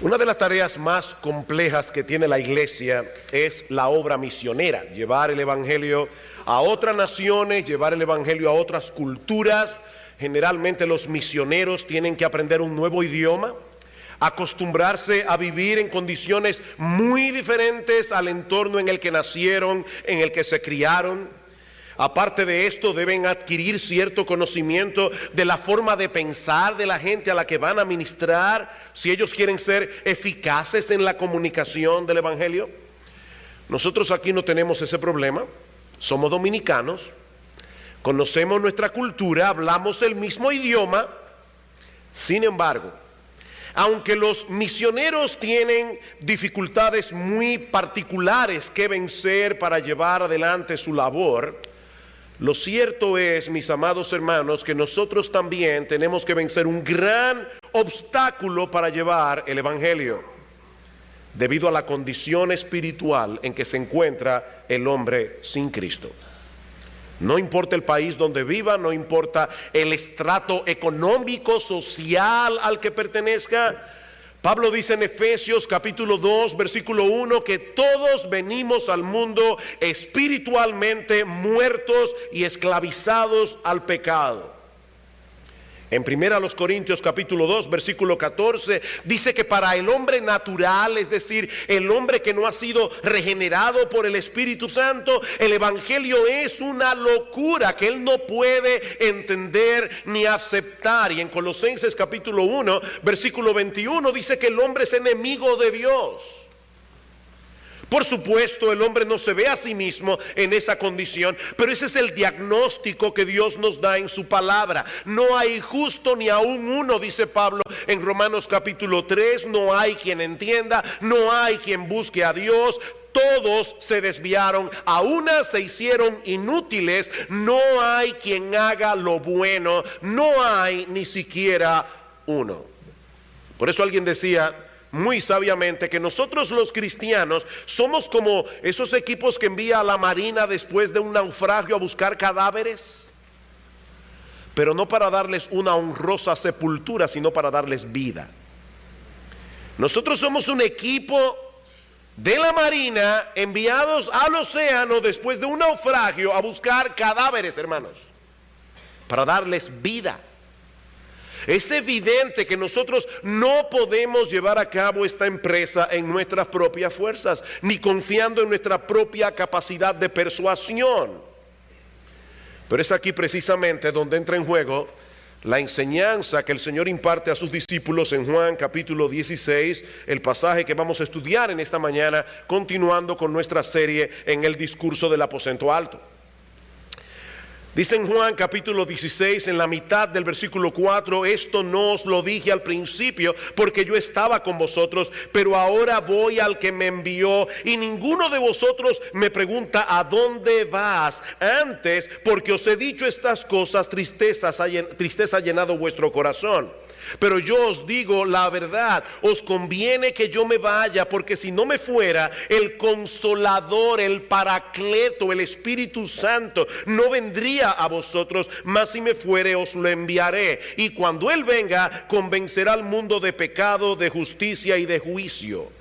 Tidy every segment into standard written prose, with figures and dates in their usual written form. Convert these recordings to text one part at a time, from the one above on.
Una de las tareas más complejas que tiene la iglesia es la obra misionera, llevar el evangelio a otras naciones, llevar el evangelio a otras culturas. Generalmente los misioneros tienen que aprender un nuevo idioma, acostumbrarse a vivir en condiciones muy diferentes al entorno en el que nacieron, en el que se criaron. Aparte de esto, deben adquirir cierto conocimiento de la forma de pensar de la gente a la que van a ministrar, si ellos quieren ser eficaces en la comunicación del evangelio. Nosotros aquí no tenemos ese problema, somos dominicanos, conocemos nuestra cultura, hablamos el mismo idioma. Sin embargo, aunque los misioneros tienen dificultades muy particulares que vencer para llevar adelante su labor, lo cierto es, mis amados hermanos, que nosotros también tenemos que vencer un gran obstáculo para llevar el evangelio, debido a la condición espiritual en que se encuentra el hombre sin Cristo. No importa el país donde viva, no importa el estrato económico, social al que pertenezca. Pablo dice en Efesios capítulo 2, versículo 1, que todos venimos al mundo espiritualmente muertos y esclavizados al pecado. En 1 Corintios capítulo 2, versículo 14, dice que para el hombre natural, es decir, el hombre que no ha sido regenerado por el Espíritu Santo, el evangelio es una locura que él no puede entender ni aceptar. Y en Colosenses capítulo 1, versículo 21, dice que el hombre es enemigo de Dios. Por supuesto, el hombre no se ve a sí mismo en esa condición, pero ese es el diagnóstico que Dios nos da en su palabra. No hay justo ni aún uno, dice Pablo en Romanos capítulo 3, no hay quien entienda, no hay quien busque a Dios. Todos se desviaron, a una se hicieron inútiles, no hay quien haga lo bueno, no hay ni siquiera uno. Por eso alguien decía muy sabiamente que nosotros los cristianos somos como esos equipos que envía a la marina después de un naufragio a buscar cadáveres, pero no para darles una honrosa sepultura, sino para darles vida. Nosotros somos un equipo de la marina enviados al océano después de un naufragio a buscar cadáveres, hermanos, para darles vida. Es evidente que nosotros no podemos llevar a cabo esta empresa en nuestras propias fuerzas, ni confiando en nuestra propia capacidad de persuasión. Pero es aquí precisamente donde entra en juego la enseñanza que el Señor imparte a sus discípulos en Juan capítulo 16, el pasaje que vamos a estudiar en esta mañana, continuando con nuestra serie en el discurso del aposento alto. Dice en Juan capítulo 16, en la mitad del versículo 4, esto no os lo dije al principio porque yo estaba con vosotros, pero ahora voy al que me envió y ninguno de vosotros me pregunta ¿a dónde vas? Antes, porque os he dicho estas cosas, tristeza ha llenado vuestro corazón. Pero yo os digo la verdad, os conviene que yo me vaya, porque si no me fuera, el Consolador, el Paracleto, el Espíritu Santo, no vendría a vosotros, mas si me fuere os lo enviaré. Y cuando Él venga, convencerá al mundo de pecado, de justicia y de juicio.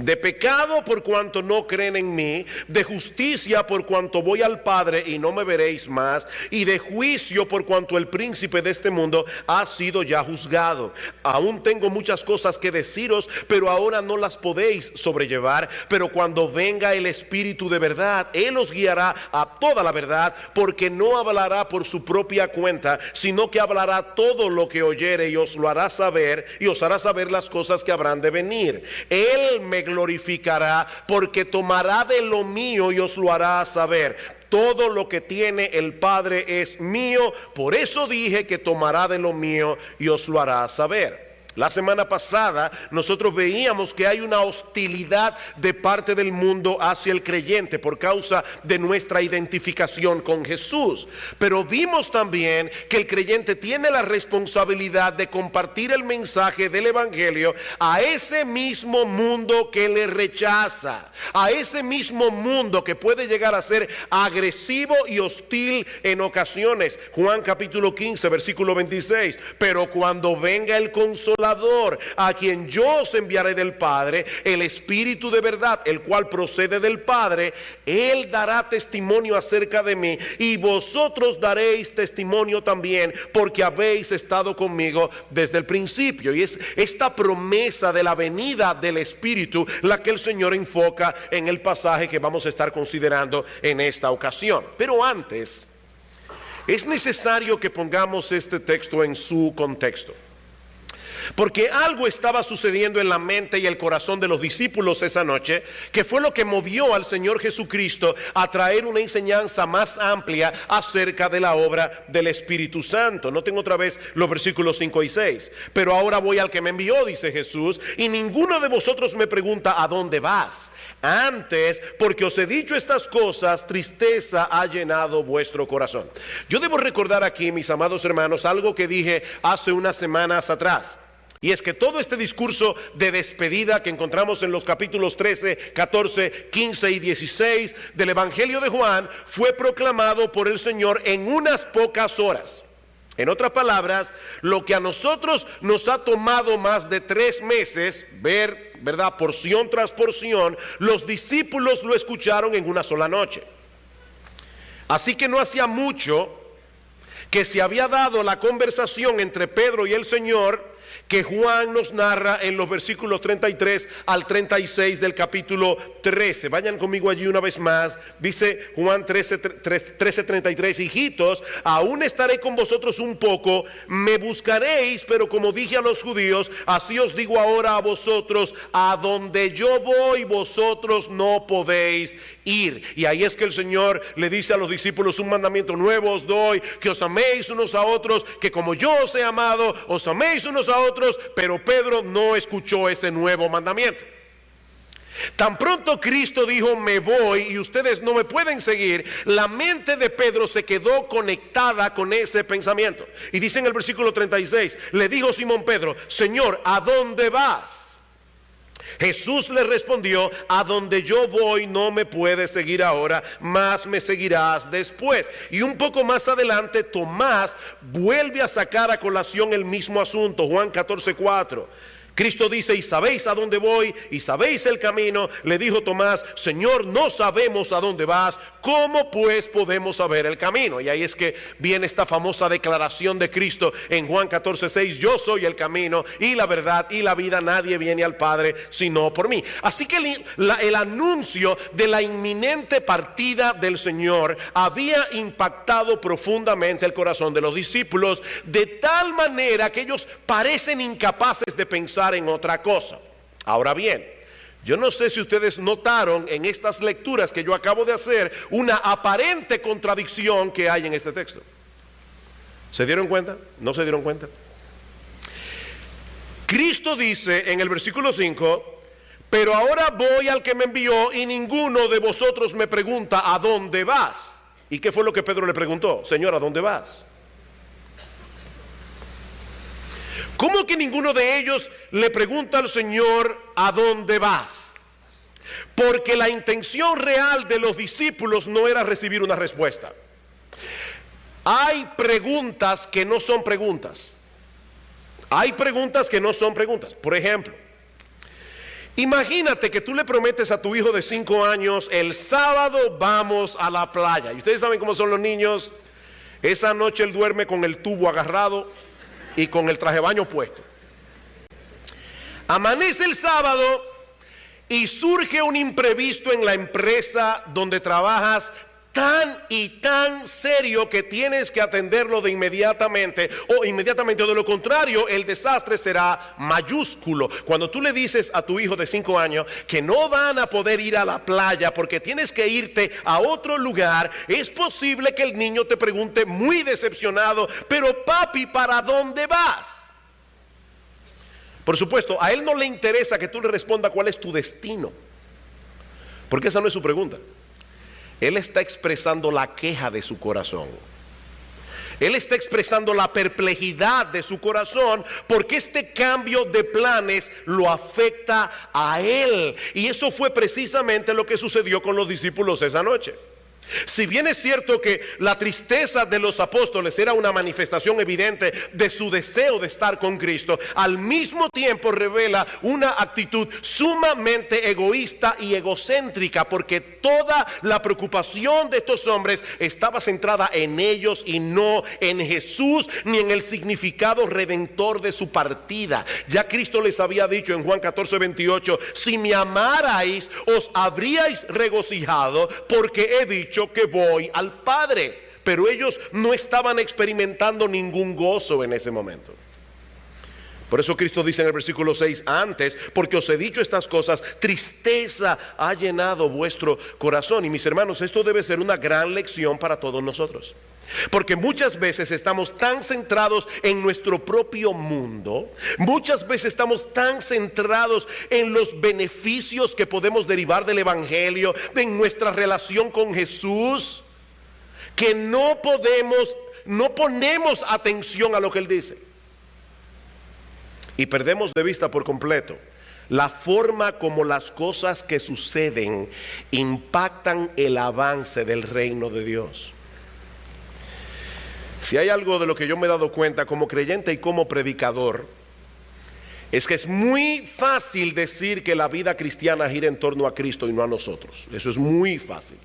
De pecado por cuanto no creen en mí, de justicia por cuanto voy al Padre y no me veréis más, y de juicio por cuanto el príncipe de este mundo ha sido ya juzgado. Aún tengo muchas cosas que deciros, pero ahora no las podéis sobrellevar. Pero cuando venga el Espíritu de verdad, Él os guiará a toda la verdad, porque no hablará por su propia cuenta, sino que hablará todo lo que oyere y os lo hará saber, y os hará saber las cosas que habrán de venir. Él me glorificará, porque tomará de lo mío y os lo hará saber. Todo lo que tiene el Padre es mío, por eso dije que tomará de lo mío y os lo hará saber. La semana pasada nosotros veíamos que hay una hostilidad de parte del mundo hacia el creyente por causa de nuestra identificación con Jesús. Pero vimos también que el creyente tiene la responsabilidad de compartir el mensaje del evangelio a ese mismo mundo que le rechaza, a ese mismo mundo que puede llegar a ser agresivo y hostil en ocasiones. Juan capítulo 15, versículo 26. Pero cuando venga el Consolador, Consolador, a quien yo os enviaré del Padre, el Espíritu de verdad, el cual procede del Padre. Él dará testimonio acerca de mí, y vosotros daréis testimonio también, porque habéis estado conmigo desde el principio. Y es esta promesa de la venida del Espíritu la que el Señor enfoca en el pasaje que vamos a estar considerando en esta ocasión. Pero antes, es necesario que pongamos este texto en su contexto, porque algo estaba sucediendo en la mente y el corazón de los discípulos esa noche, que fue lo que movió al Señor Jesucristo a traer una enseñanza más amplia acerca de la obra del Espíritu Santo. Noten otra vez los versículos 5 y 6. Pero ahora voy al que me envió, dice Jesús, y ninguno de vosotros me pregunta: ¿a dónde vas? Antes, porque os he dicho estas cosas, tristeza ha llenado vuestro corazón. Yo debo recordar aquí, mis amados hermanos, algo que dije hace unas semanas atrás. Y es que todo este discurso de despedida que encontramos en los capítulos 13, 14, 15 y 16 del Evangelio de Juan fue proclamado por el Señor en unas pocas horas. En otras palabras, lo que a nosotros nos ha tomado más de 3 meses ver, ¿verdad?, porción tras porción, los discípulos lo escucharon en una sola noche. Así que no hacía mucho que se había dado la conversación entre Pedro y el Señor, que Juan nos narra en los versículos 33 al 36 del capítulo 13. Vayan conmigo allí una vez más. Dice Juan 13:33: hijitos, aún estaré con vosotros un poco, me buscaréis, pero como dije a los judíos, así os digo ahora a vosotros: a donde yo voy, vosotros no podéis ir. Y ahí es que el Señor le dice a los discípulos: un mandamiento nuevo os doy, que os améis unos a otros, que como yo os he amado, os améis unos a otros. Pero Pedro no escuchó ese nuevo mandamiento. Tan pronto Cristo dijo: me voy y ustedes no me pueden seguir, la mente de Pedro se quedó conectada con ese pensamiento. Y dice en el versículo 36: le dijo Simón Pedro: Señor, ¿a dónde vas? Jesús le respondió: a donde yo voy no me puedes seguir ahora, mas me seguirás después. Y un poco más adelante Tomás vuelve a sacar a colación el mismo asunto. Juan 14:4. Cristo dice: y sabéis a dónde voy y sabéis el camino. Le dijo Tomás: Señor, no sabemos a dónde vas, ¿cómo pues podemos saber el camino? Y ahí es que viene esta famosa declaración de Cristo en Juan 14:6: yo soy el camino y la verdad y la vida, nadie viene al Padre sino por mí. Así que el anuncio de la inminente partida del Señor había impactado profundamente el corazón de los discípulos, de tal manera que ellos parecen incapaces de pensar en otra cosa. Ahora bien, yo no sé si ustedes notaron en estas lecturas que yo acabo de hacer una aparente contradicción que hay en este texto. ¿Se dieron cuenta? ¿No se dieron cuenta? Cristo dice en el versículo 5: pero ahora voy al que me envió y ninguno de vosotros me pregunta: ¿a dónde vas? ¿Y qué fue lo que Pedro le preguntó? Señor, ¿a dónde vas? ¿Cómo que ninguno de ellos le pregunta al Señor: ¿a dónde vas? Porque la intención real de los discípulos no era recibir una respuesta. Hay preguntas que no son preguntas. Hay preguntas que no son preguntas. Por ejemplo, imagínate que tú le prometes a tu hijo de 5 años: el sábado vamos a la playa. Y ustedes saben cómo son los niños. Esa noche él duerme con el tubo agarrado y con el traje de baño puesto. Amanece el sábado y surge un imprevisto en la empresa donde trabajas, tan y tan serio que tienes que atenderlo de inmediatamente, o de lo contrario el desastre será mayúsculo. Cuando tú le dices a tu hijo de 5 años que no van a poder ir a la playa porque tienes que irte a otro lugar, es posible que el niño te pregunte muy decepcionado: pero papi, ¿para dónde vas? Por supuesto, a él no le interesa que tú le respondas cuál es tu destino, porque esa no es su pregunta. Él está expresando la queja de su corazón. Él está expresando la perplejidad de su corazón, porque este cambio de planes lo afecta a él. Y eso fue precisamente lo que sucedió con los discípulos esa noche. Si bien es cierto que la tristeza de los apóstoles era una manifestación evidente de su deseo de estar con Cristo, al mismo tiempo revela una actitud sumamente egoísta y egocéntrica, porque toda la preocupación de estos hombres estaba centrada en ellos y no en Jesús ni en el significado redentor de su partida. Ya Cristo les había dicho en Juan 14:28: si me amarais, os habríais regocijado, porque he dicho que voy al Padre. Pero ellos no estaban experimentando ningún gozo en ese momento. Por eso Cristo dice en el versículo 6: antes, porque os he dicho estas cosas, tristeza ha llenado vuestro corazón. Y mis hermanos, esto debe ser una gran lección para todos nosotros, porque muchas veces estamos tan centrados en nuestro propio mundo, muchas veces estamos tan centrados en los beneficios que podemos derivar del Evangelio, en nuestra relación con Jesús, que no ponemos atención a lo que Él dice. Y perdemos de vista por completo la forma como las cosas que suceden impactan el avance del reino de Dios. Si hay algo de lo que yo me he dado cuenta como creyente y como predicador, es que es muy fácil decir que la vida cristiana gira en torno a Cristo y no a nosotros. Eso es muy fácil.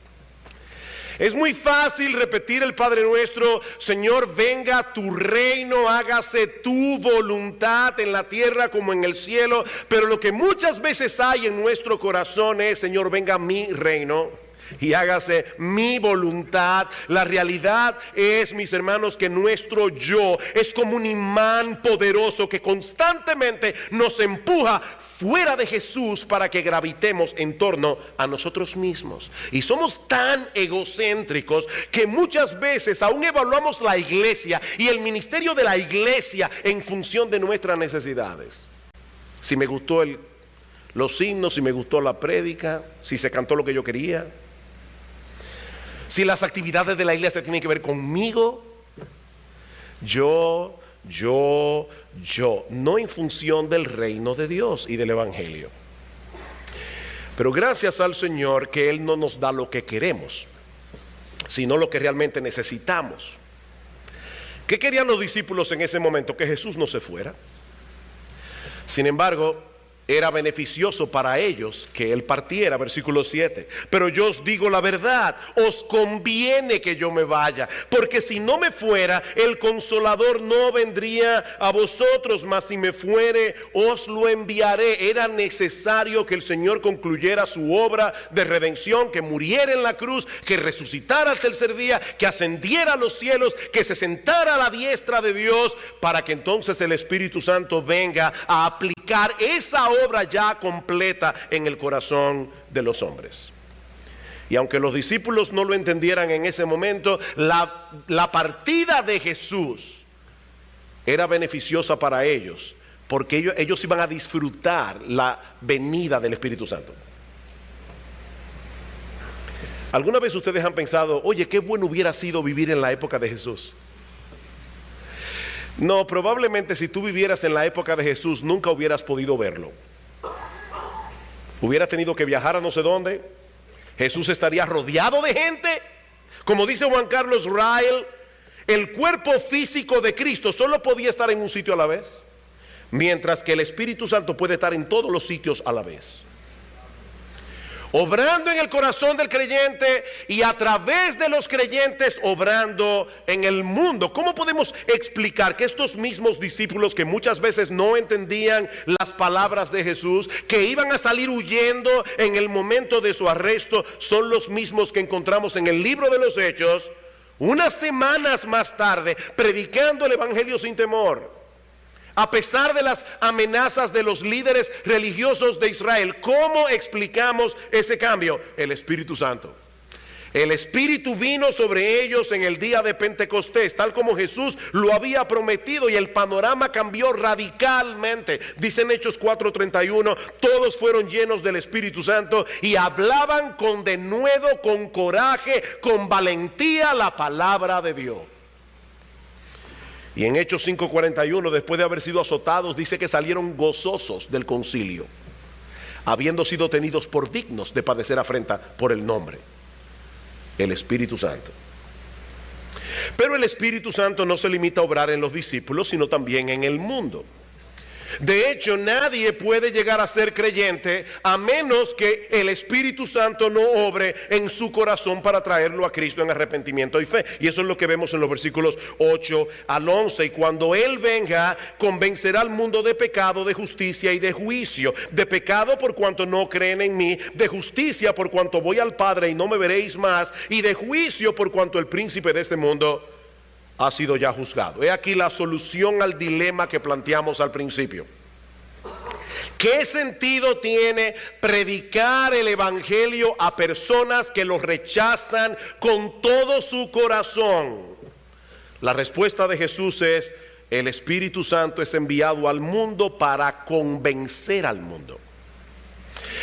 Es muy fácil repetir el Padre Nuestro: Señor, venga tu reino, hágase tu voluntad en la tierra como en el cielo. Pero lo que muchas veces hay en nuestro corazón es: Señor, venga mi reino y hágase mi voluntad. La realidad es, mis hermanos, que nuestro yo es como un imán poderoso que constantemente nos empuja fuera de Jesús para que gravitemos en torno a nosotros mismos. Y somos tan egocéntricos que muchas veces aún evaluamos la iglesia y el ministerio de la iglesia en función de nuestras necesidades. Si me gustó los himnos, si me gustó la prédica, si se cantó lo que yo quería, si las actividades de la iglesia tienen que ver conmigo, yo, no en función del reino de Dios y del Evangelio. Pero gracias al Señor que Él no nos da lo que queremos, sino lo que realmente necesitamos. ¿Qué querían los discípulos en ese momento? Que Jesús no se fuera. Sin embargo, era beneficioso para ellos que Él partiera, versículo 7. Pero yo os digo la verdad, os conviene que yo me vaya, porque si no me fuera, el Consolador no vendría a vosotros, mas si me fuere, os lo enviaré. Era necesario que el Señor concluyera su obra de redención, que muriera en la cruz, que resucitara al tercer día, que ascendiera a los cielos, que se sentara a la diestra de Dios, para que entonces el Espíritu Santo venga a aplicar esa obra ya completa en el corazón de los hombres. Y aunque los discípulos no lo entendieran en ese momento, la partida de Jesús era beneficiosa para ellos, porque ellos iban a disfrutar la venida del Espíritu Santo. ¿Alguna vez ustedes han pensado: oye, qué bueno hubiera sido vivir en la época de Jesús? No, probablemente si tú vivieras en la época de Jesús nunca hubieras podido verlo. Hubieras tenido que viajar a no sé dónde. Jesús estaría rodeado de gente. Como dice Juan Carlos Ryle, el cuerpo físico de Cristo solo podía estar en un sitio a la vez, mientras que el Espíritu Santo puede estar en todos los sitios a la vez, obrando en el corazón del creyente y a través de los creyentes obrando en el mundo. ¿Cómo podemos explicar que estos mismos discípulos, que muchas veces no entendían las palabras de Jesús, que iban a salir huyendo en el momento de su arresto, son los mismos que encontramos en el libro de los Hechos, unas semanas más tarde, predicando el Evangelio sin temor? A pesar de las amenazas de los líderes religiosos de Israel, ¿cómo explicamos ese cambio? El Espíritu Santo. El Espíritu vino sobre ellos en el día de Pentecostés, tal como Jesús lo había prometido, y el panorama cambió radicalmente. Dice en Hechos 4:31, todos fueron llenos del Espíritu Santo y hablaban con denuedo, con coraje, con valentía la palabra de Dios. Y en Hechos 5:41, después de haber sido azotados, dice que salieron gozosos del concilio, habiendo sido tenidos por dignos de padecer afrenta por el nombre. el Espíritu Santo. Pero el Espíritu Santo no se limita a obrar en los discípulos, sino también en el mundo. De hecho, nadie puede llegar a ser creyente a menos que el Espíritu Santo no obre en su corazón para traerlo a Cristo en arrepentimiento y fe. Y eso es lo que vemos en los versículos 8 al 11. Y cuando Él venga, convencerá al mundo de pecado, de justicia y de juicio. De pecado por cuanto no creen en mí, de justicia por cuanto voy al Padre y no me veréis más, y de juicio por cuanto el príncipe de este mundo ha sido ya juzgado. He aquí la solución al dilema que planteamos al principio. ¿Qué sentido tiene predicar el evangelio a personas que lo rechazan con todo su corazón? La respuesta de Jesús es: el Espíritu Santo es enviado al mundo para convencer al mundo.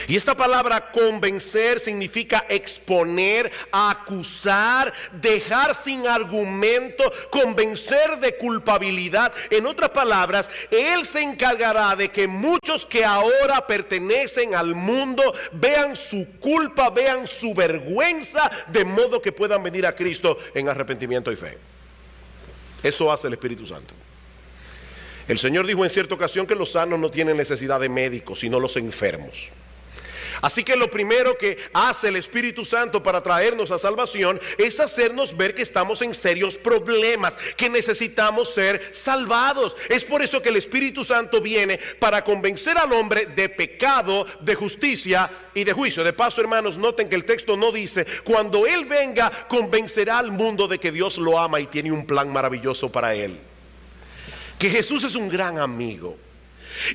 Y esta palabra convencer significa exponer, acusar, dejar sin argumento, convencer de culpabilidad. En otras palabras, Él se encargará de que muchos que ahora pertenecen al mundo vean su culpa, vean su vergüenza, de modo que puedan venir a Cristo en arrepentimiento y fe. Eso hace el Espíritu Santo. El Señor dijo en cierta ocasión que los sanos no tienen necesidad de médicos, sino los enfermos. Así que lo primero que hace el Espíritu Santo para traernos a salvación es hacernos ver que estamos en serios problemas, que necesitamos ser salvados. Es por eso que el Espíritu Santo viene para convencer al hombre de pecado, de justicia y de juicio. De paso, hermanos, noten que el texto no dice: cuando Él venga, convencerá al mundo de que Dios lo ama y tiene un plan maravilloso para él. Que Jesús es un gran amigo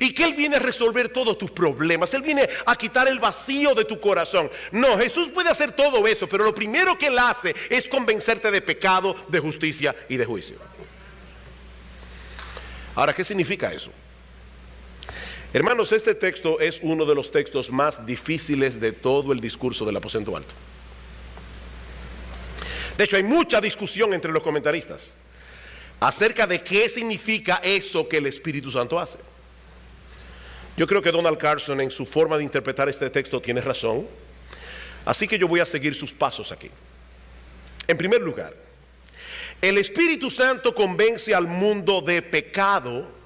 y que Él viene a resolver todos tus problemas. Él viene a quitar el vacío de tu corazón. No, Jesús puede hacer todo eso, pero lo primero que Él hace es convencerte de pecado, de justicia y de juicio. Ahora, ¿qué significa eso? Hermanos, este texto es uno de los textos más difíciles de todo el discurso del aposento alto. De hecho, hay mucha discusión entre los comentaristas acerca de qué significa eso que el Espíritu Santo hace. Yo creo que Donald Carson, en su forma de interpretar este texto, tiene razón. Así que yo voy a seguir sus pasos aquí. En primer lugar, el Espíritu Santo convence al mundo de pecado,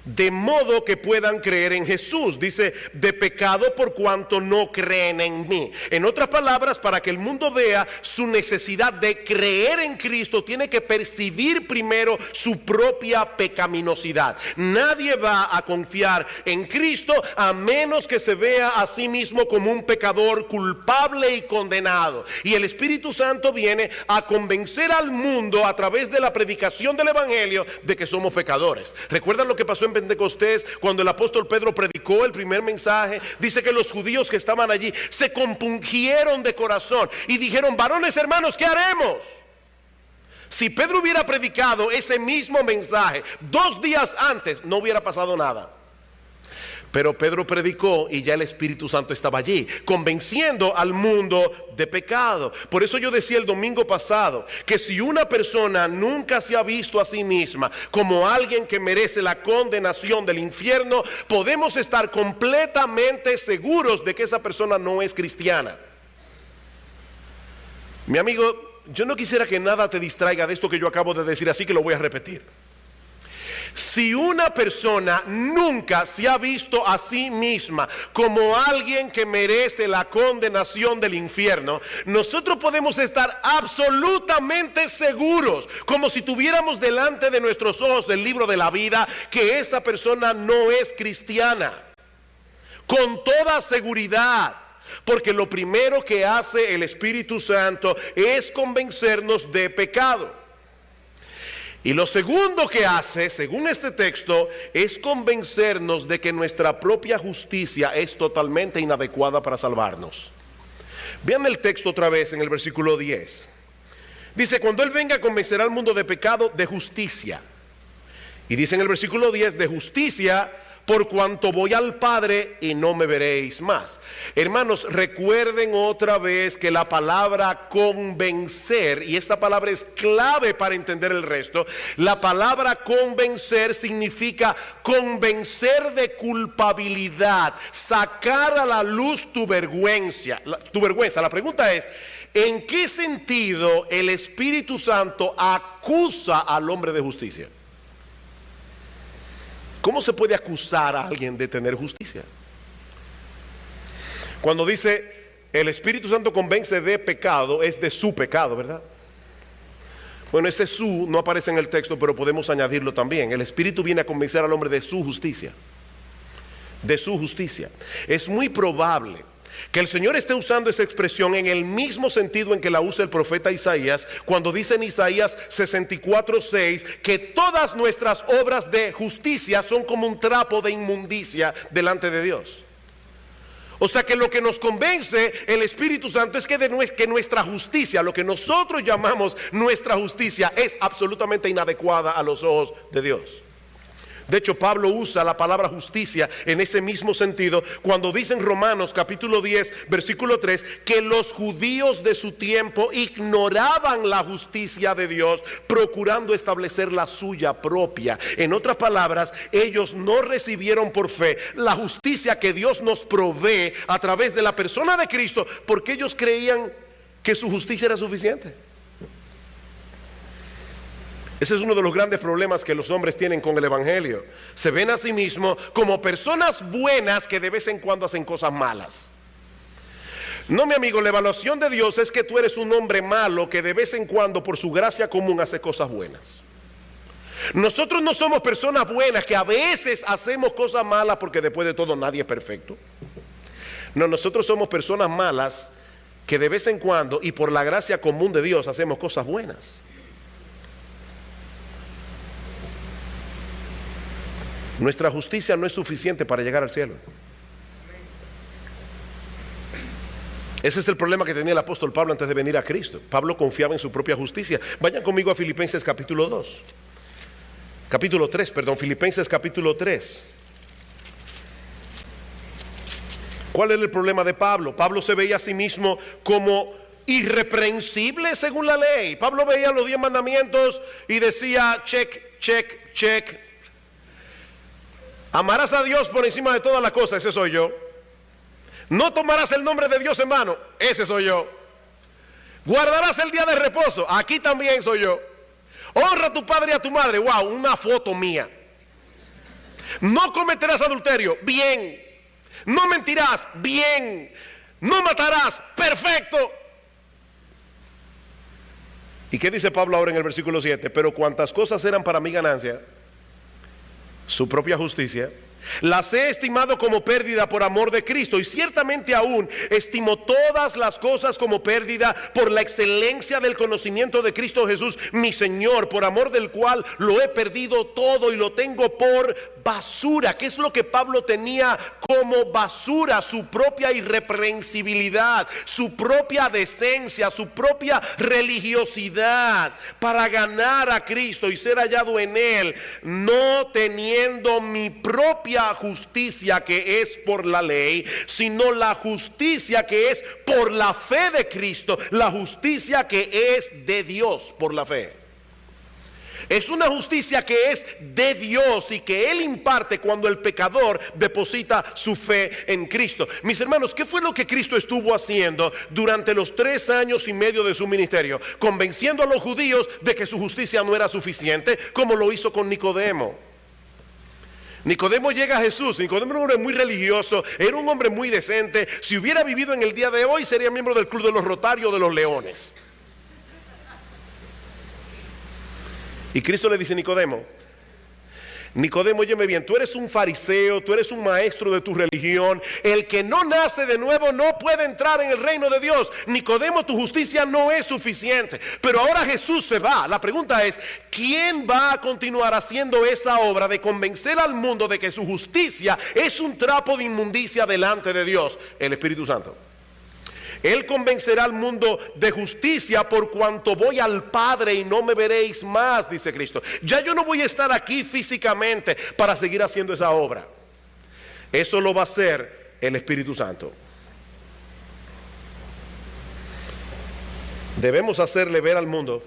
de modo que puedan creer en Jesús. Dice: de pecado por cuanto no creen en mí. En otras palabras, para que el mundo vea su necesidad de creer en Cristo, tiene que percibir primero su propia pecaminosidad. Nadie va a confiar en Cristo a menos que se vea a sí mismo como un pecador culpable y condenado. Y el Espíritu Santo viene a convencer al mundo a través de la predicación del evangelio de que somos pecadores. ¿Recuerdan lo que pasó en Pentecostés cuando el apóstol Pedro predicó el primer mensaje? Dice que los judíos que estaban allí se compungieron de corazón y dijeron: varones hermanos, ¿qué haremos? Si Pedro hubiera predicado ese mismo mensaje 2 días antes, no hubiera pasado nada. Pero Pedro predicó y ya el Espíritu Santo estaba allí, convenciendo al mundo de pecado. Por eso yo decía el domingo pasado que si una persona nunca se ha visto a sí misma como alguien que merece la condenación del infierno, podemos estar completamente seguros de que esa persona no es cristiana. Mi amigo, yo no quisiera que nada te distraiga de esto que yo acabo de decir, así que lo voy a repetir. Si una persona nunca se ha visto a sí misma como alguien que merece la condenación del infierno, nosotros podemos estar absolutamente seguros, como si tuviéramos delante de nuestros ojos el libro de la vida, que esa persona no es cristiana. Con toda seguridad. Porque lo primero que hace el Espíritu Santo es convencernos de pecado. Y lo segundo que hace, según este texto, es convencernos de que nuestra propia justicia es totalmente inadecuada para salvarnos. Vean el texto otra vez en el versículo 10. Dice: cuando Él venga, convencerá al mundo de pecado, de justicia. Y dice en el versículo 10: de justicia por cuanto voy al Padre y no me veréis más. Hermanos, recuerden otra vez que la palabra convencer, y esta palabra es clave para entender el resto, la palabra convencer significa convencer de culpabilidad, sacar a la luz tu vergüenza. La pregunta es, ¿en qué sentido el Espíritu Santo acusa al hombre de justicia? ¿Cómo se puede acusar a alguien de tener justicia? Cuando dice el Espíritu Santo convence de pecado, es de su pecado, ¿verdad? Bueno, ese su no aparece en el texto, pero podemos añadirlo también. El Espíritu viene a convencer al hombre de su justicia. De su justicia. Es muy probable que el Señor esté usando esa expresión en el mismo sentido en que la usa el profeta Isaías, cuando dice en Isaías 64:6 que todas nuestras obras de justicia son como un trapo de inmundicia delante de Dios. O sea que lo que nos convence el Espíritu Santo es que nuestra justicia, lo que nosotros llamamos nuestra justicia, es absolutamente inadecuada a los ojos de Dios. De hecho, Pablo usa la palabra justicia en ese mismo sentido cuando dice en Romanos capítulo 10, versículo 3, que los judíos de su tiempo ignoraban la justicia de Dios, procurando establecer la suya propia. En otras palabras, ellos no recibieron por fe la justicia que Dios nos provee a través de la persona de Cristo, porque ellos creían que su justicia era suficiente. Ese es uno de los grandes problemas que los hombres tienen con el Evangelio. Se ven a sí mismos como personas buenas que de vez en cuando hacen cosas malas. No, mi amigo, la evaluación de Dios es que tú eres un hombre malo que de vez en cuando por su gracia común hace cosas buenas. Nosotros no somos personas buenas que a veces hacemos cosas malas, porque después de todo nadie es perfecto. No, nosotros somos personas malas que de vez en cuando y por la gracia común de Dios hacemos cosas buenas. Nuestra justicia no es suficiente para llegar al cielo. Ese es el problema que tenía el apóstol Pablo antes de venir a Cristo. Pablo confiaba en su propia justicia. Vayan conmigo a Filipenses capítulo 2. Filipenses capítulo 3. ¿Cuál era el problema de Pablo? Pablo se veía a sí mismo como irreprensible según la ley. Pablo veía los 10 mandamientos y decía check, check, check. Amarás a Dios por encima de todas las cosas, ese soy yo. No tomarás el nombre de Dios en vano, ese soy yo. Guardarás el día de reposo, aquí también soy yo. Honra a tu padre y a tu madre, wow, una foto mía. No cometerás adulterio, bien. No mentirás, bien. No matarás, perfecto. ¿Y qué dice Pablo ahora en el versículo 7? Pero cuantas cosas eran para mi ganancia, su propia justicia, las he estimado como pérdida por amor de Cristo, y ciertamente aún estimo todas las cosas como pérdida por la excelencia del conocimiento de Cristo Jesús, mi Señor, por amor del cual lo he perdido todo y lo tengo por basura. ¿Qué es lo que Pablo tenía como basura? Su propia irreprensibilidad, su propia decencia, su propia religiosidad, para ganar a Cristo y ser hallado en Él, no teniendo mi propia justicia que es por la ley, sino la justicia que es por la fe de Cristo, la justicia que es de Dios por la fe. Es una justicia que es de Dios y que Él imparte cuando el pecador deposita su fe en Cristo. Mis hermanos, ¿qué fue lo que Cristo estuvo haciendo durante los 3 años y medio de su ministerio? Convenciendo a los judíos de que su justicia no era suficiente, como lo hizo con Nicodemo. Nicodemo llega a Jesús. Nicodemo era un hombre muy religioso, era un hombre muy decente. Si hubiera vivido en el día de hoy, sería miembro del club de los Rotarios de los Leones. Y Cristo le dice: Nicodemo, óyeme bien, tú eres un fariseo, tú eres un maestro de tu religión. El que no nace de nuevo no puede entrar en el reino de Dios. Nicodemo, tu justicia no es suficiente. Pero ahora Jesús se va. La pregunta es, ¿quién va a continuar haciendo esa obra de convencer al mundo de que su justicia es un trapo de inmundicia delante de Dios? El Espíritu Santo. Él convencerá al mundo de justicia por cuanto voy al Padre y no me veréis más, dice Cristo. Ya yo no voy a estar aquí físicamente para seguir haciendo esa obra. Eso lo va a hacer el Espíritu Santo. Debemos hacerle ver al mundo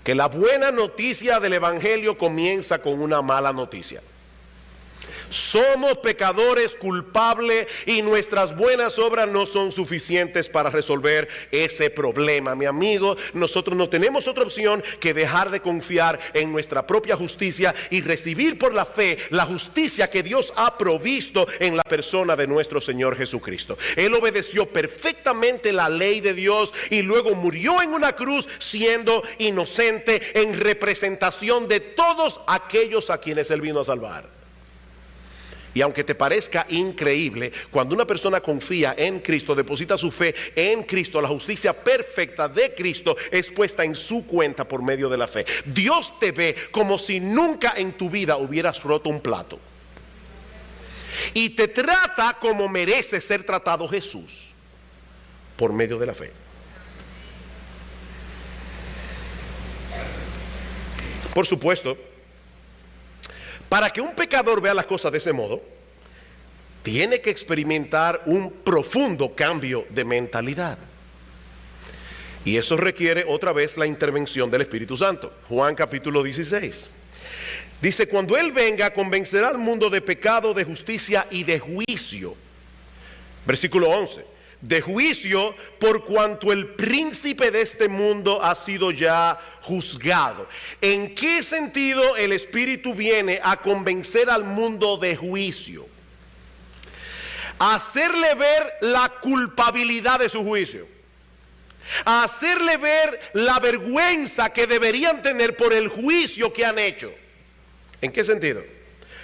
que la buena noticia del Evangelio comienza con una mala noticia. Somos pecadores culpables y nuestras buenas obras no son suficientes para resolver ese problema. Mi amigo, nosotros no tenemos otra opción que dejar de confiar en nuestra propia justicia y recibir por la fe la justicia que Dios ha provisto en la persona de nuestro Señor Jesucristo. Él obedeció perfectamente la ley de Dios y luego murió en una cruz siendo inocente en representación de todos aquellos a quienes Él vino a salvar. Y aunque te parezca increíble, cuando una persona confía en Cristo, deposita su fe en Cristo, la justicia perfecta de Cristo es puesta en su cuenta por medio de la fe. Dios te ve como si nunca en tu vida hubieras roto un plato. Y te trata como merece ser tratado Jesús, por medio de la fe. Por supuesto, para que un pecador vea las cosas de ese modo, tiene que experimentar un profundo cambio de mentalidad. Y eso requiere otra vez la intervención del Espíritu Santo. Juan capítulo 16. Dice, cuando Él venga, convencerá al mundo de pecado, de justicia y de juicio. Versículo 11. De juicio, por cuanto el príncipe de este mundo ha sido ya juzgado. ¿En qué sentido el Espíritu viene a convencer al mundo de juicio? A hacerle ver la culpabilidad de su juicio. A hacerle ver la vergüenza que deberían tener por el juicio que han hecho. ¿En qué sentido?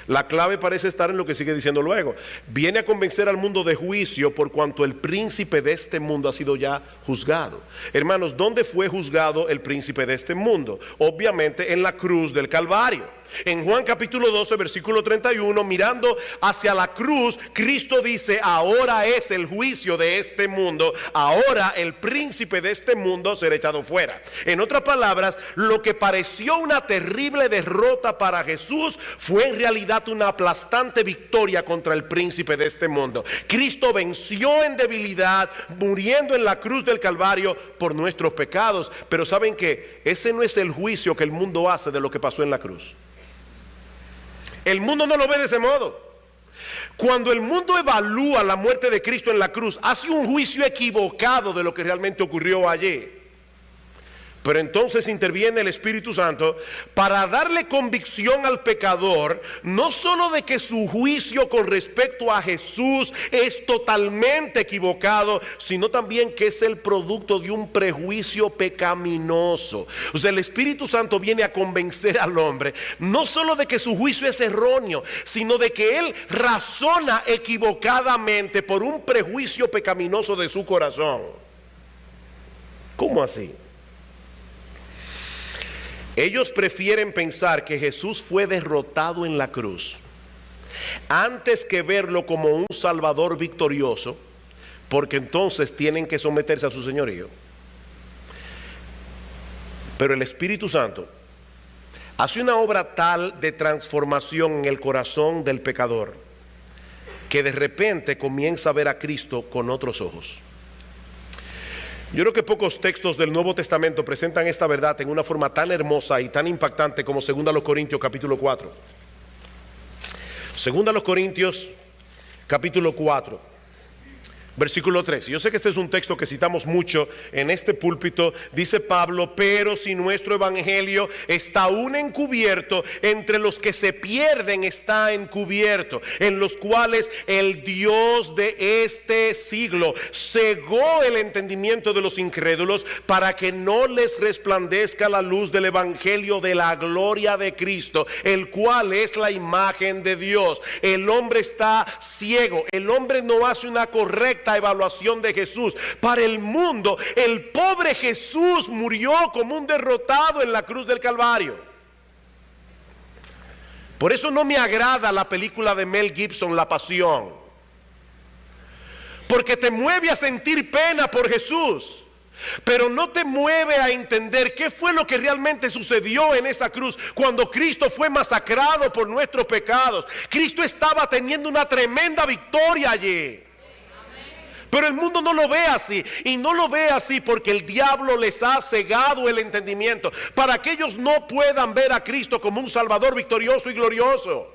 La clave parece estar en lo que sigue diciendo luego. Viene a convencer al mundo de juicio por cuanto el príncipe de este mundo ha sido ya juzgado. Hermanos, ¿dónde fue juzgado el príncipe de este mundo? Obviamente en la cruz del Calvario. En Juan capítulo 12, versículo 31, mirando hacia la cruz, Cristo dice, ahora es el juicio de este mundo, ahora el príncipe de este mundo será echado fuera. En otras palabras, lo que pareció una terrible derrota para Jesús fue en realidad una aplastante victoria contra el príncipe de este mundo. Cristo venció en debilidad, muriendo en la cruz del Calvario por nuestros pecados. Pero ¿saben qué? Ese no es el juicio que el mundo hace de lo que pasó en la cruz. El mundo no lo ve de ese modo. Cuando el mundo evalúa la muerte de Cristo en la cruz, hace un juicio equivocado de lo que realmente ocurrió allí. Pero entonces interviene el Espíritu Santo para darle convicción al pecador, no solo de que su juicio con respecto a Jesús es totalmente equivocado, sino también que es el producto de un prejuicio pecaminoso. O sea, el Espíritu Santo viene a convencer al hombre, no solo de que su juicio es erróneo, sino de que él razona equivocadamente por un prejuicio pecaminoso de su corazón. ¿Cómo así? Ellos prefieren pensar que Jesús fue derrotado en la cruz antes que verlo como un Salvador victorioso, porque entonces tienen que someterse a su señorío. Pero el Espíritu Santo hace una obra tal de transformación en el corazón del pecador que de repente comienza a ver a Cristo con otros ojos. Yo creo que pocos textos del Nuevo Testamento presentan esta verdad en una forma tan hermosa y tan impactante como 2 Corintios capítulo 4. 2 Corintios capítulo 4. Versículo 3. Yo sé que este es un texto que citamos mucho en este púlpito. Dice Pablo, pero si nuestro evangelio está aún encubierto, entre los que se pierden está encubierto, en los cuales el Dios de este siglo cegó el entendimiento de los incrédulos para que no les resplandezca la luz del evangelio de la gloria de Cristo, el cual es la imagen de Dios. El hombre está ciego, el hombre no hace una correcta evaluación de Jesús. Para el mundo, el pobre Jesús murió como un derrotado en la cruz del Calvario. Por eso no me agrada la película de Mel Gibson, La Pasión, porque te mueve a sentir pena por Jesús, pero no te mueve a entender qué fue lo que realmente sucedió en esa cruz cuando Cristo fue masacrado por nuestros pecados. Cristo estaba teniendo una tremenda victoria allí. Pero el mundo no lo ve así, y no lo ve así porque el diablo les ha cegado el entendimiento para que ellos no puedan ver a Cristo como un Salvador victorioso y glorioso.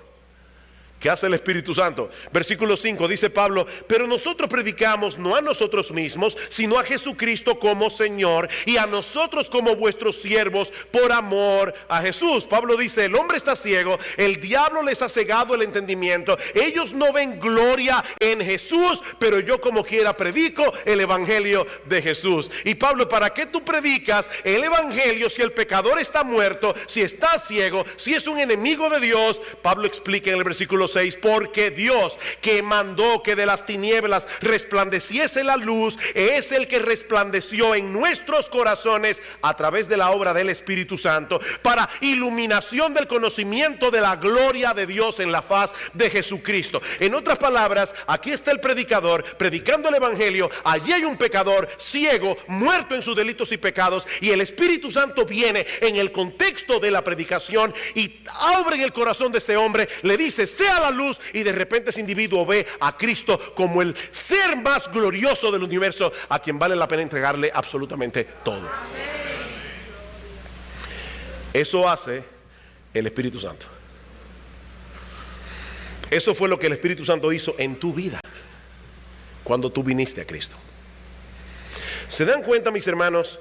¿Qué hace el Espíritu Santo? Versículo 5 dice Pablo: pero nosotros predicamos no a nosotros mismos, sino a Jesucristo como Señor, y a nosotros como vuestros siervos por amor a Jesús. Pablo dice: el hombre está ciego, el diablo les ha cegado el entendimiento, ellos no ven gloria en Jesús, pero yo como quiera predico el evangelio de Jesús. Y Pablo: ¿para qué tú predicas el evangelio si el pecador está muerto, si está ciego, si es un enemigo de Dios? Pablo explica en el versículo 6: porque Dios, que mandó que de las tinieblas resplandeciese la luz, es el que resplandeció en nuestros corazones a través de la obra del Espíritu Santo, para iluminación del conocimiento de la gloria de Dios en la faz de Jesucristo. En otras palabras, aquí está el predicador predicando el evangelio, allí hay un pecador ciego, muerto en sus delitos y pecados, y el Espíritu Santo viene en el contexto de la predicación y abre en el corazón de este hombre, le dice: sea la luz, y de repente ese individuo ve a Cristo como el ser más glorioso del universo, a quien vale la pena entregarle absolutamente todo. Eso hace el Espíritu Santo. Eso fue lo que el Espíritu Santo hizo en tu vida cuando tú viniste a Cristo. ¿Se dan cuenta, mis hermanos,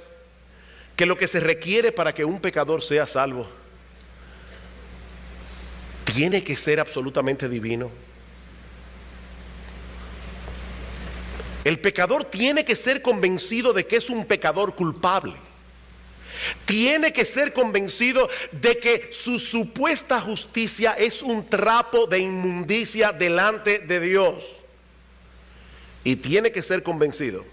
que lo que se requiere para que un pecador sea salvo tiene que ser absolutamente divino? El pecador tiene que ser convencido de que es un pecador culpable. Tiene que ser convencido de que su supuesta justicia es un trapo de inmundicia delante de Dios. Y tiene que ser convencido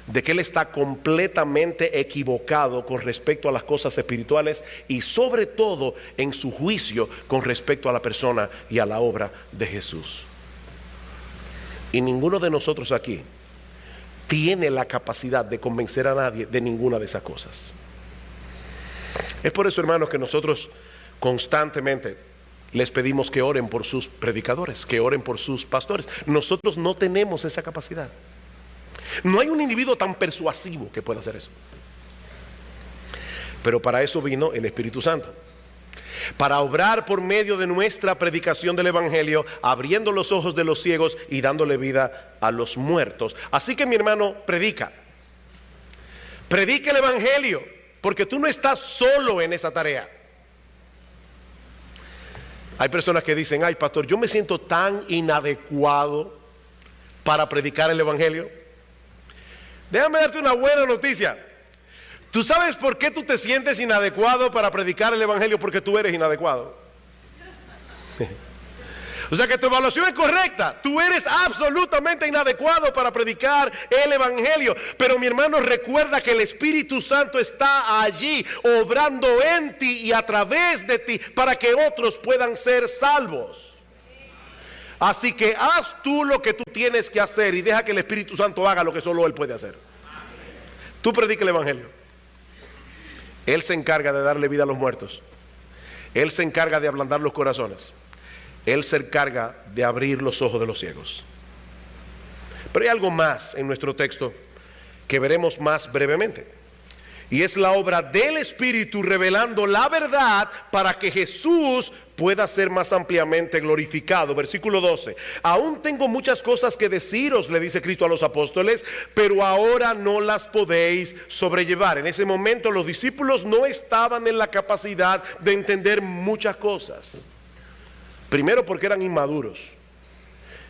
de que él está completamente equivocado con respecto a las cosas espirituales, y sobre todo en su juicio con respecto a la persona y a la obra de Jesús. Y ninguno de nosotros aquí tiene la capacidad de convencer a nadie de ninguna de esas cosas. Es por eso, hermanos, que nosotros constantemente les pedimos que oren por sus predicadores, que oren por sus pastores. Nosotros no tenemos esa capacidad. No hay un individuo tan persuasivo que pueda hacer eso. Pero para eso vino el Espíritu Santo, para obrar por medio de nuestra predicación del evangelio, abriendo los ojos de los ciegos y dándole vida a los muertos. Así que, mi hermano, predica el evangelio, porque tú no estás solo en esa tarea. Hay personas que dicen: ay, pastor, yo me siento tan inadecuado para predicar el evangelio. Déjame darte una buena noticia. ¿Tú sabes por qué tú te sientes inadecuado para predicar el evangelio? Porque tú eres inadecuado. O sea que tu evaluación es correcta. Tú eres absolutamente inadecuado para predicar el evangelio. Pero, mi hermano, recuerda que el Espíritu Santo está allí obrando en ti y a través de ti para que otros puedan ser salvos. Así que haz tú lo que tú tienes que hacer y deja que el Espíritu Santo haga lo que solo Él puede hacer. Tú predica el evangelio. Él se encarga de darle vida a los muertos. Él se encarga de ablandar los corazones. Él se encarga de abrir los ojos de los ciegos. Pero hay algo más en nuestro texto que veremos más brevemente, y es la obra del Espíritu revelando la verdad para que Jesús pueda ser más ampliamente glorificado. Versículo 12: aún tengo muchas cosas que deciros, le dice Cristo a los apóstoles, pero ahora no las podéis sobrellevar. En ese momento los discípulos no estaban en la capacidad de entender muchas cosas. Primero, porque eran inmaduros.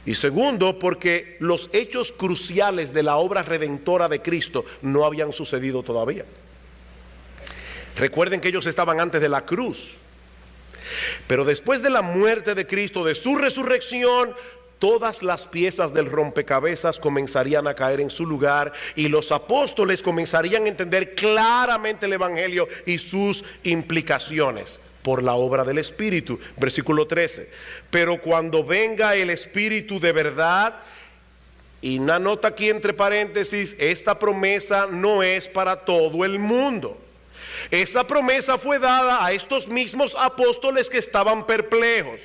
Y segundo, porque los hechos cruciales de la obra redentora de Cristo no habían sucedido todavía. Recuerden que ellos estaban antes de la cruz. Pero después de la muerte de Cristo, de su resurrección, todas las piezas del rompecabezas comenzarían a caer en su lugar y los apóstoles comenzarían a entender claramente el evangelio y sus implicaciones por la obra del Espíritu. Versículo 13: pero cuando venga el Espíritu de verdad, Y una nota aquí entre paréntesis, esta promesa no es para todo el mundo. Esa promesa fue dada a estos mismos apóstoles que estaban perplejos.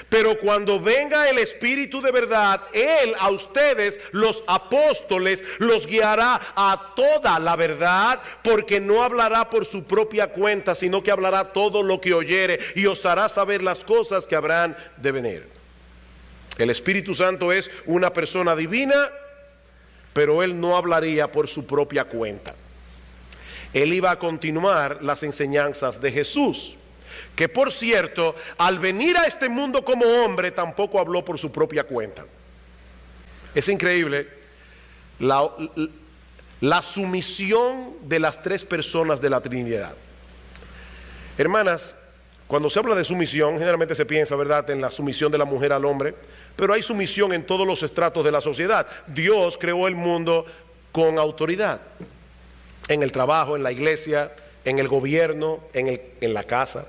Pero cuando venga el Espíritu de verdad, Él a ustedes, los apóstoles, los guiará a toda la verdad, porque no hablará por su propia cuenta, sino que hablará todo lo que oyere y os hará saber las cosas que habrán de venir. El Espíritu Santo es una persona divina, pero Él no hablaría por su propia cuenta. Él iba a continuar las enseñanzas de Jesús, que por cierto, al venir a este mundo como hombre, tampoco habló por su propia cuenta. Es increíble la sumisión de las tres personas de la Trinidad. Hermanas, cuando se habla de sumisión, generalmente se piensa, ¿verdad?, en la sumisión de la mujer al hombre, pero hay sumisión en todos los estratos de la sociedad. Dios creó el mundo con autoridad, en el trabajo, en la iglesia, en el gobierno, en la casa.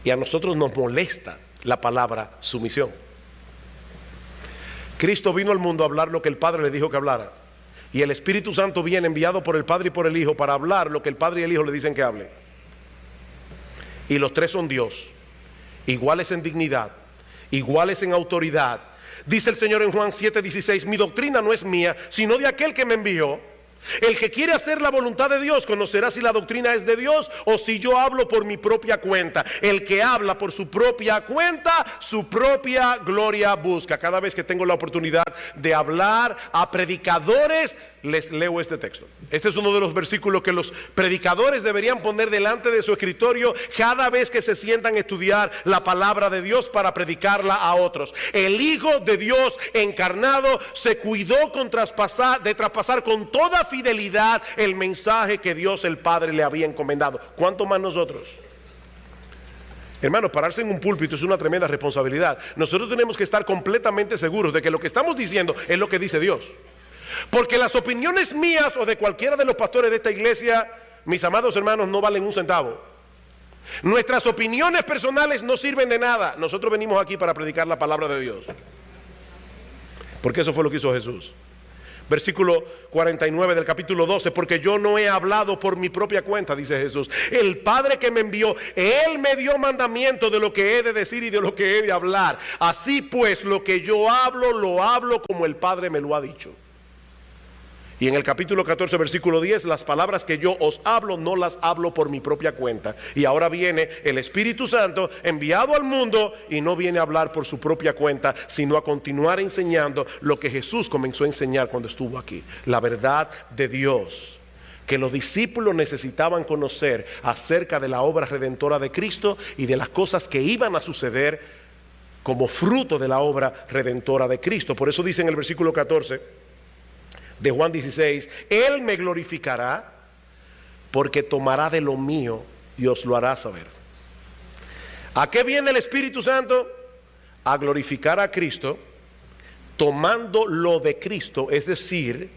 Y a nosotros nos molesta la palabra sumisión. Cristo vino al mundo a hablar lo que el Padre le dijo que hablara. Y el Espíritu Santo viene enviado por el Padre y por el Hijo para hablar lo que el Padre y el Hijo le dicen que hable. Y los tres son Dios, iguales en dignidad, iguales en autoridad. Dice el Señor en Juan 7:16, mi doctrina no es mía, sino de aquel que me envió. El que quiere hacer la voluntad de Dios conocerá si la doctrina es de Dios o si yo hablo por mi propia cuenta. El que habla por su propia cuenta, su propia gloria busca. Cada vez que tengo la oportunidad de hablar a predicadores, les leo este texto. Este es uno de los versículos que los predicadores deberían poner delante de su escritorio cada vez que se sientan a estudiar la palabra de Dios para predicarla a otros. El Hijo de Dios encarnado se cuidó de traspasar con toda fidelidad el mensaje que Dios el Padre le había encomendado. ¿Cuánto más nosotros? Hermanos, pararse en un púlpito es una tremenda responsabilidad. Nosotros tenemos que estar completamente seguros de que lo que estamos diciendo es lo que dice Dios. Porque las opiniones mías o de cualquiera de los pastores de esta iglesia, mis amados hermanos, no valen un centavo. Nuestras opiniones personales no sirven de nada. Nosotros venimos aquí para predicar la palabra de Dios, porque eso fue lo que hizo Jesús. Versículo 49 del capítulo 12, porque yo no he hablado por mi propia cuenta, dice Jesús. El Padre que me envió, Él me dio mandamiento de lo que he de decir y de lo que he de hablar. Así pues, lo que yo hablo, lo hablo como el Padre me lo ha dicho. Y en el capítulo 14, versículo 10, las palabras que yo os hablo, no las hablo por mi propia cuenta. Y ahora viene el Espíritu Santo enviado al mundo y no viene a hablar por su propia cuenta, sino a continuar enseñando lo que Jesús comenzó a enseñar cuando estuvo aquí. La verdad de Dios, que los discípulos necesitaban conocer acerca de la obra redentora de Cristo y de las cosas que iban a suceder como fruto de la obra redentora de Cristo. Por eso dice en el versículo 14 de Juan 16, Él me glorificará porque tomará de lo mío y os lo hará saber. ¿A qué viene el Espíritu Santo? A glorificar a Cristo, tomando lo de Cristo, es decir,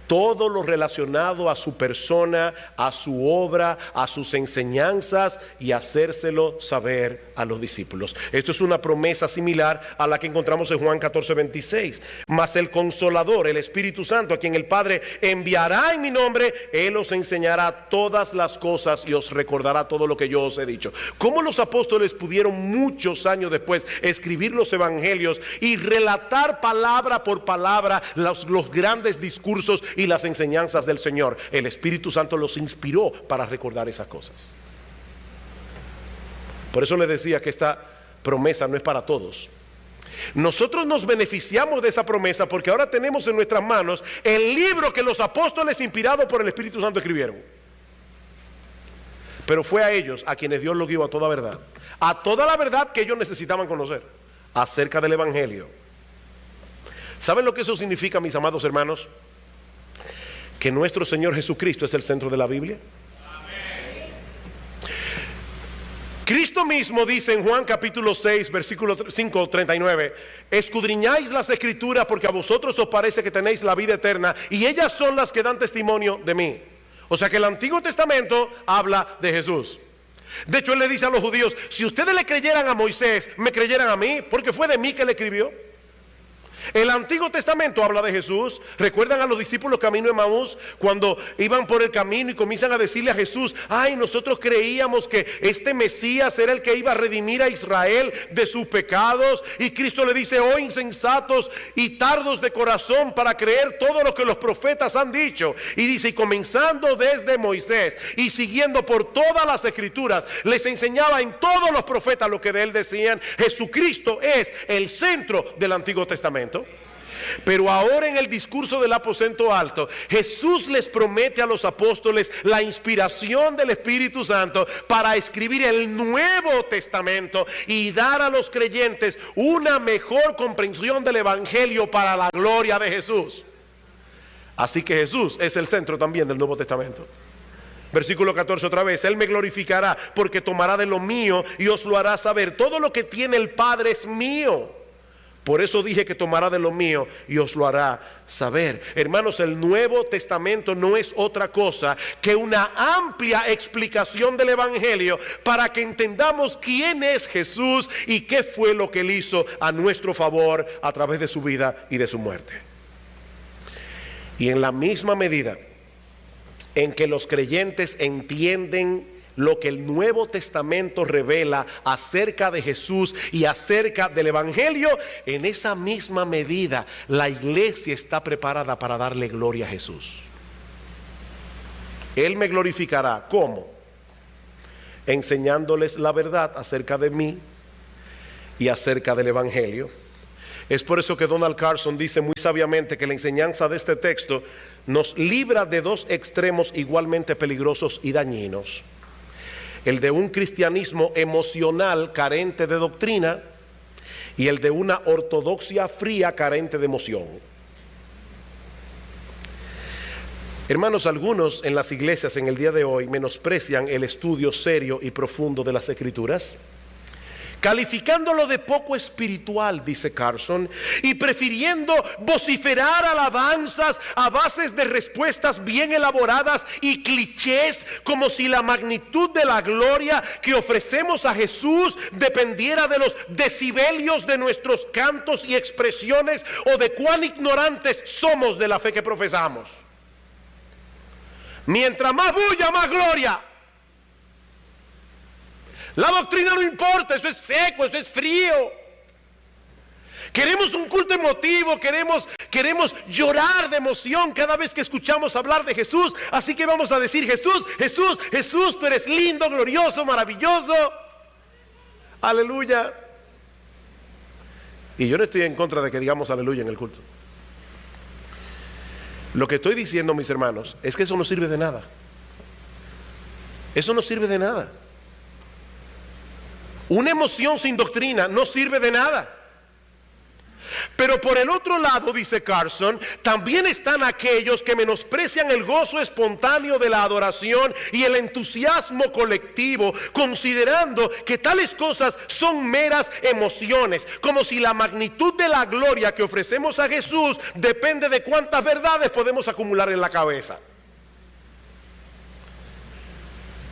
todo lo relacionado a su persona, a su obra, a sus enseñanzas, y hacérselo saber a los discípulos. Esto es una promesa similar a la que encontramos en Juan 14:26. Mas el Consolador, el Espíritu Santo, a quien el Padre enviará en mi nombre, Él os enseñará todas las cosas y os recordará todo lo que yo os he dicho. ¿Cómo los apóstoles pudieron muchos años después escribir los evangelios y relatar palabra por palabra los grandes discursos y las enseñanzas del Señor? El Espíritu Santo los inspiró para recordar esas cosas. Por eso les decía que esta promesa no es para todos. Nosotros nos beneficiamos de esa promesa porque ahora tenemos en nuestras manos el libro que los apóstoles, inspirados por el Espíritu Santo, escribieron. Pero fue a ellos a quienes Dios los guió a toda verdad, a toda la verdad que ellos necesitaban conocer acerca del Evangelio. ¿Saben lo que eso significa, mis amados hermanos? Que nuestro Señor Jesucristo es el centro de la Biblia. Amén. Cristo mismo dice en Juan capítulo 6, versículo 5, 39, escudriñáis las escrituras porque a vosotros os parece que tenéis la vida eterna y ellas son las que dan testimonio de mí. O sea que el Antiguo Testamento habla de Jesús. De hecho, Él le dice a los judíos, si ustedes le creyeran a Moisés, me creyeran a mí, porque fue de mí que le escribió. El Antiguo Testamento habla de Jesús. ¿Recuerdan a los discípulos camino de Emaús cuando iban por el camino y comienzan a decirle a Jesús: ay, nosotros creíamos que este Mesías era el que iba a redimir a Israel de sus pecados? Y Cristo le dice: oh insensatos y tardos de corazón para creer todo lo que los profetas han dicho. Y dice: y comenzando desde Moisés y siguiendo por todas las escrituras, les enseñaba en todos los profetas lo que de él decían. Jesucristo es el centro del Antiguo Testamento. Pero ahora, en el discurso del aposento alto, Jesús les promete a los apóstoles la inspiración del Espíritu Santo para escribir el Nuevo Testamento y dar a los creyentes una mejor comprensión del Evangelio para la gloria de Jesús. Así que Jesús es el centro también del Nuevo Testamento. Versículo 14 otra vez: Él me glorificará porque tomará de lo mío y os lo hará saber. Todo lo que tiene el Padre es mío. Por eso dije que tomará de lo mío y os lo hará saber. Hermanos, el Nuevo Testamento no es otra cosa que una amplia explicación del Evangelio para que entendamos quién es Jesús y qué fue lo que él hizo a nuestro favor a través de su vida y de su muerte. Y en la misma medida en que los creyentes entienden lo que el Nuevo Testamento revela acerca de Jesús y acerca del Evangelio, en esa misma medida la iglesia está preparada para darle gloria a Jesús. Él me glorificará. ¿Cómo? Enseñándoles la verdad acerca de mí y acerca del Evangelio. Es por eso que Donald Carson dice muy sabiamente que la enseñanza de este texto nos libra de dos extremos igualmente peligrosos y dañinos: el de un cristianismo emocional carente de doctrina y el de una ortodoxia fría carente de emoción. Hermanos, algunos en las iglesias en el día de hoy menosprecian el estudio serio y profundo de las Escrituras, calificándolo de poco espiritual, dice Carson, y prefiriendo vociferar alabanzas a bases de respuestas bien elaboradas y clichés, como si la magnitud de la gloria que ofrecemos a Jesús dependiera de los decibelios de nuestros cantos y expresiones o de cuán ignorantes somos de la fe que profesamos. Mientras más bulla, más gloria. La doctrina no importa, eso es seco, eso es frío. Queremos un culto emotivo, queremos llorar de emoción cada vez que escuchamos hablar de Jesús. Así que vamos a decir: Jesús, Jesús, Jesús, tú eres lindo, glorioso, maravilloso. Aleluya. Y yo no estoy en contra de que digamos aleluya en el culto. Lo que estoy diciendo, mis hermanos, es que eso no sirve de nada. Eso no sirve de nada. Una emoción sin doctrina no sirve de nada. Pero por el otro lado, dice Carson, también están aquellos que menosprecian el gozo espontáneo de la adoración y el entusiasmo colectivo, considerando que tales cosas son meras emociones, como si la magnitud de la gloria que ofrecemos a Jesús depende de cuántas verdades podemos acumular en la cabeza.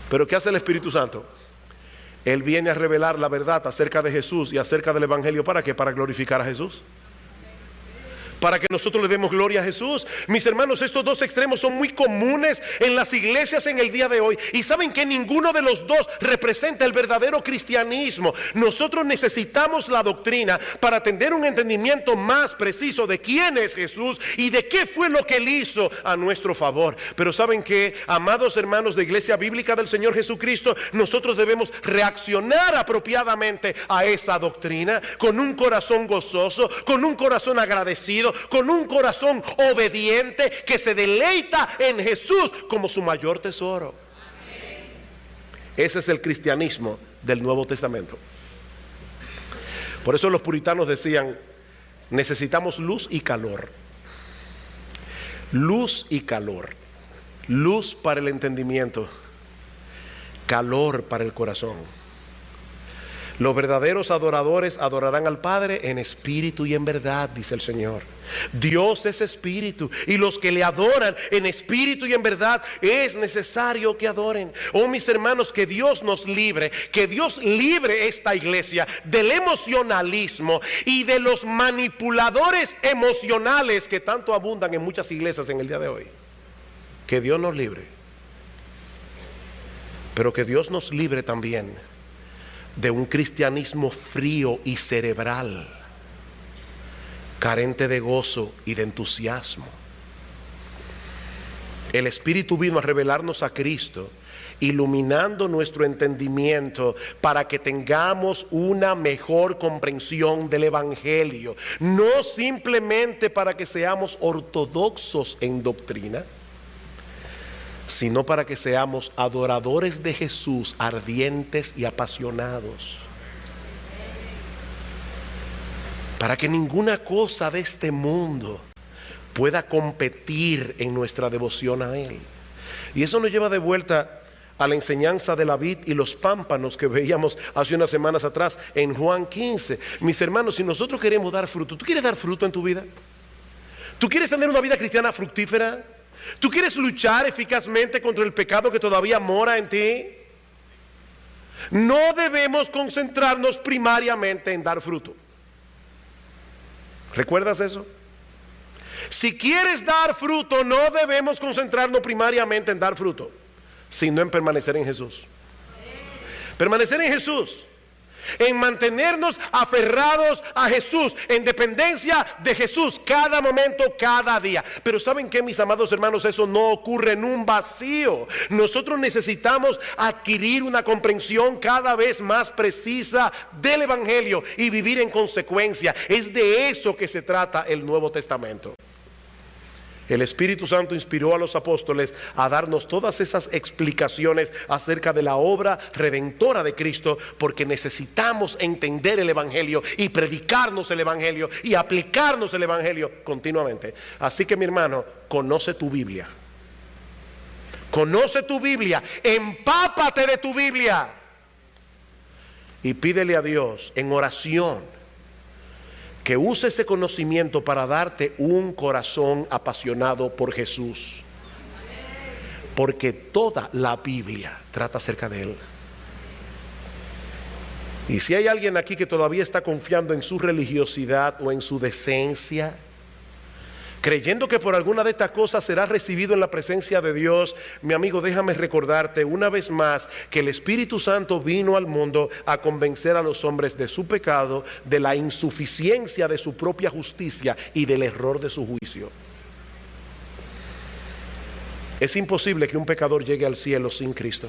Pero ¿qué hace el Espíritu Santo? Él viene a revelar la verdad acerca de Jesús y acerca del Evangelio. ¿Para qué? Para glorificar a Jesús. Para que nosotros le demos gloria a Jesús. Mis hermanos, estos dos extremos son muy comunes en las iglesias en el día de hoy. Y saben que ninguno de los dos representa el verdadero cristianismo. Nosotros necesitamos la doctrina para tener un entendimiento más preciso de quién es Jesús y de qué fue lo que él hizo a nuestro favor. Pero saben que, amados hermanos de Iglesia Bíblica del Señor Jesucristo, nosotros debemos reaccionar apropiadamente a esa doctrina con un corazón gozoso, con un corazón agradecido, con un corazón obediente que se deleita en Jesús como su mayor tesoro. Ese es el cristianismo del Nuevo Testamento. Por eso los puritanos decían: necesitamos luz y calor. Luz y calor. Luz para el entendimiento, calor para el corazón. Los verdaderos adoradores adorarán al Padre en espíritu y en verdad, dice el Señor. Dios es espíritu, y los que le adoran en espíritu y en verdad es necesario que adoren. Oh, mis hermanos, que Dios nos libre, que Dios libre esta iglesia del emocionalismo y de los manipuladores emocionales que tanto abundan en muchas iglesias en el día de hoy. Que Dios nos libre, pero que Dios nos libre también de un cristianismo frío y cerebral, carente de gozo y de entusiasmo. El Espíritu vino a revelarnos a Cristo, iluminando nuestro entendimiento para que tengamos una mejor comprensión del Evangelio, no simplemente para que seamos ortodoxos en doctrina, sino para que seamos adoradores de Jesús, ardientes y apasionados. Para que ninguna cosa de este mundo pueda competir en nuestra devoción a Él. Y eso nos lleva de vuelta a la enseñanza de la vid y los pámpanos que veíamos hace unas semanas atrás en Juan 15. Mis hermanos, si nosotros queremos dar fruto, ¿tú quieres dar fruto en tu vida? ¿Tú quieres tener una vida cristiana fructífera? ¿Tú quieres luchar eficazmente contra el pecado que todavía mora en ti? No debemos concentrarnos primariamente en dar fruto. ¿Recuerdas eso? Si quieres dar fruto, no debemos concentrarnos primariamente en dar fruto, sino en permanecer en Jesús. Permanecer en Jesús, en mantenernos aferrados a Jesús, en dependencia de Jesús, cada momento, cada día. Pero ¿saben qué, mis amados hermanos? Eso no ocurre en un vacío. Nosotros necesitamos adquirir una comprensión cada vez más precisa del Evangelio y vivir en consecuencia. Es de eso que se trata el Nuevo Testamento. El Espíritu Santo inspiró a los apóstoles a darnos todas esas explicaciones acerca de la obra redentora de Cristo, porque necesitamos entender el Evangelio y predicarnos el Evangelio y aplicarnos el Evangelio continuamente. Así que, mi hermano, conoce tu Biblia. Conoce tu Biblia, empápate de tu Biblia y pídele a Dios en oración que use ese conocimiento para darte un corazón apasionado por Jesús, porque toda la Biblia trata acerca de Él. Y si hay alguien aquí que todavía está confiando en su religiosidad o en su decencia, creyendo que por alguna de estas cosas será recibido en la presencia de Dios, mi amigo, déjame recordarte una vez más que el Espíritu Santo vino al mundo a convencer a los hombres de su pecado, de la insuficiencia de su propia justicia y del error de su juicio. Es imposible que un pecador llegue al cielo sin Cristo,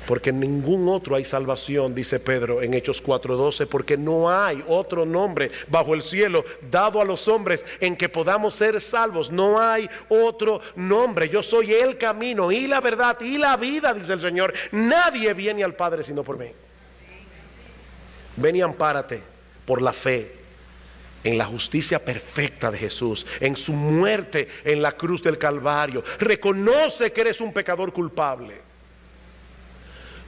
porque en ningún otro hay salvación, dice Pedro en Hechos 4:12, porque no hay otro nombre bajo el cielo dado a los hombres en que podamos ser salvos. No hay otro nombre. Yo soy el camino y la verdad y la vida, dice el Señor. Nadie viene al Padre sino por mí. Ven y ampárate por la fe en la justicia perfecta de Jesús, en su muerte en la cruz del Calvario. Reconoce que eres un pecador culpable,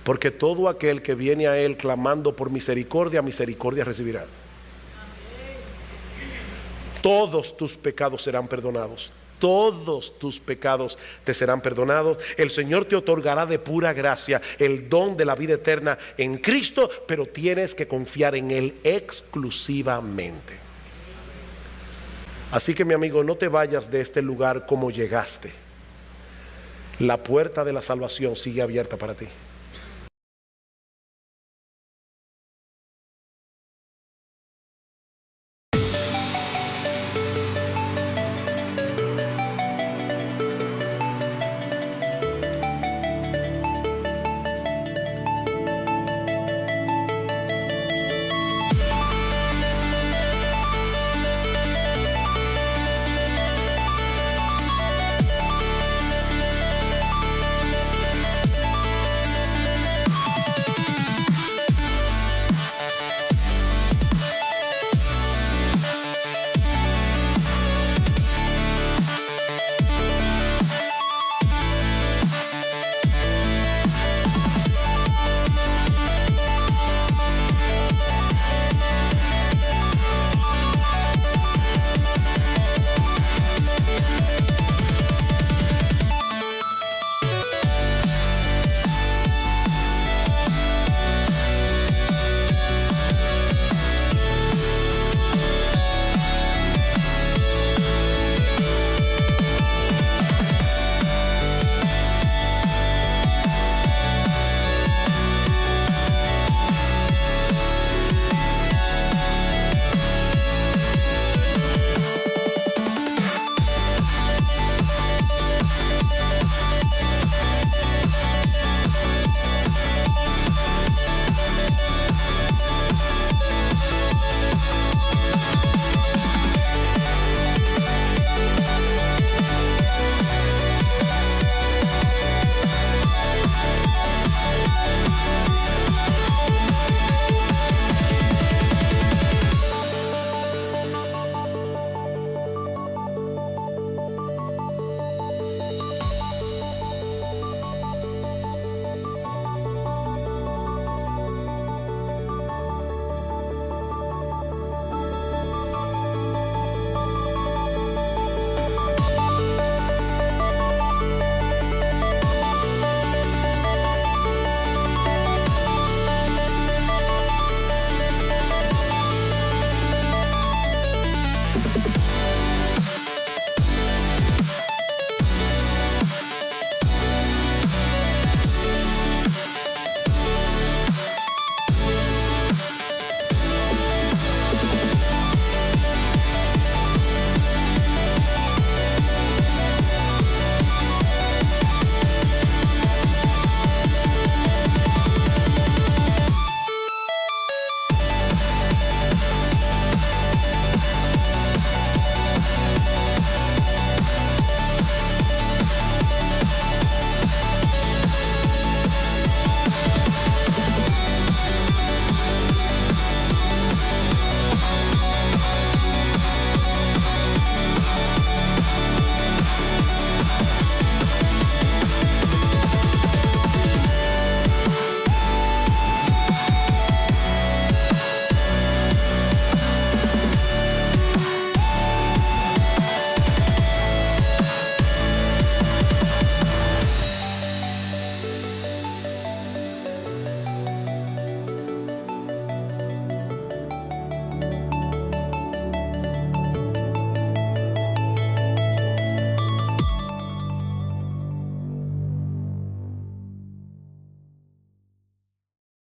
porque todo aquel que viene a Él clamando por misericordia, misericordia recibirá. Todos tus pecados serán perdonados. Todos tus pecados te serán perdonados. El Señor te otorgará de pura gracia el don de la vida eterna en Cristo, pero tienes que confiar en Él exclusivamente. Así que, mi amigo, no te vayas de este lugar como llegaste. La puerta de la salvación sigue abierta para ti.